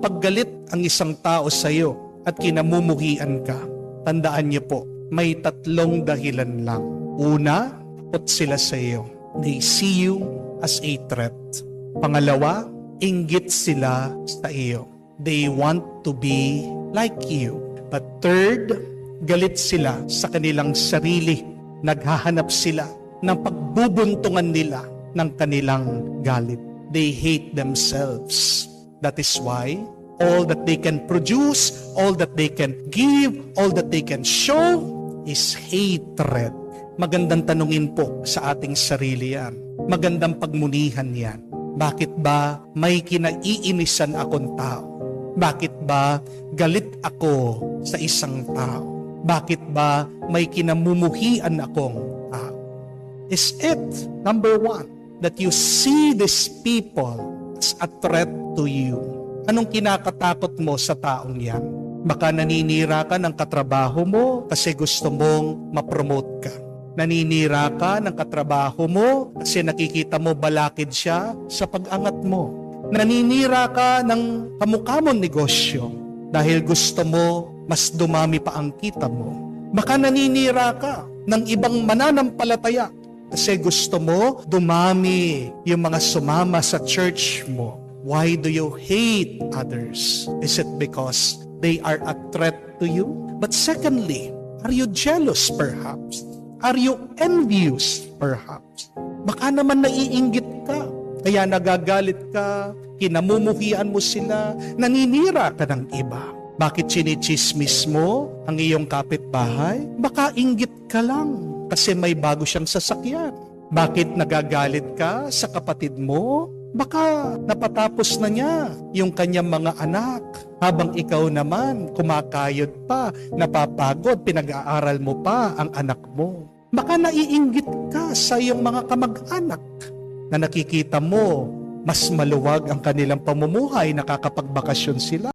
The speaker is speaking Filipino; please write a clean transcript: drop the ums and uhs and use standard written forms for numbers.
Kapag galit ang isang tao sa iyo at kinamumuhian ka, tandaan niyo po, may tatlong dahilan lang. Una, takot sila sa iyo. They see you as a threat. Pangalawa, inggit sila sa iyo. They want to be like you. But third, galit sila sa kanilang sarili. Naghahanap sila ng pagbubuntungan nila ng kanilang galit. They hate themselves. That is why all that they can produce, all that they can give, all that they can show is hatred. Magandang tanungin po sa ating sarili yan. Magandang pagmunihan yan. Bakit ba may kinaiinisan akong tao? Bakit ba galit ako sa isang tao? Bakit ba may kinamumuhian akong tao? Is it, number one, that you see these people as a threat to you? Anong kinakatakot mo sa taong yan? Baka naninira ka ng katrabaho mo kasi gusto mong ma-promote ka. Naninira ka ng katrabaho mo kasi nakikita mo balakid siya sa pag-angat mo. Naninira ka ng kamukha mong negosyo dahil gusto mo mas dumami pa ang kita mo. Baka naninira ka ng ibang mananampalataya kasi gusto mo dumami yung mga sumama sa church mo. Why do you hate others? Is it because they are a threat to you? But secondly, are you jealous perhaps? Are you envious perhaps? Baka naman naiinggit ka, kaya nagagalit ka, kinamumuhian mo sila, naninira ka ng iba. Bakit chinichismis mo ang iyong kapitbahay? Baka inggit ka lang kasi may bago siyang sasakyan. Bakit nagagalit ka sa kapatid mo? Baka napatapos na niya yung kanyang mga anak. Habang ikaw naman, kumakayod pa, napapagod, pinag-aaral mo pa ang anak mo. Baka naiinggit ka sa iyong mga kamag-anak na nakikita mo, mas maluwag ang kanilang pamumuhay, nakakapagbakasyon sila.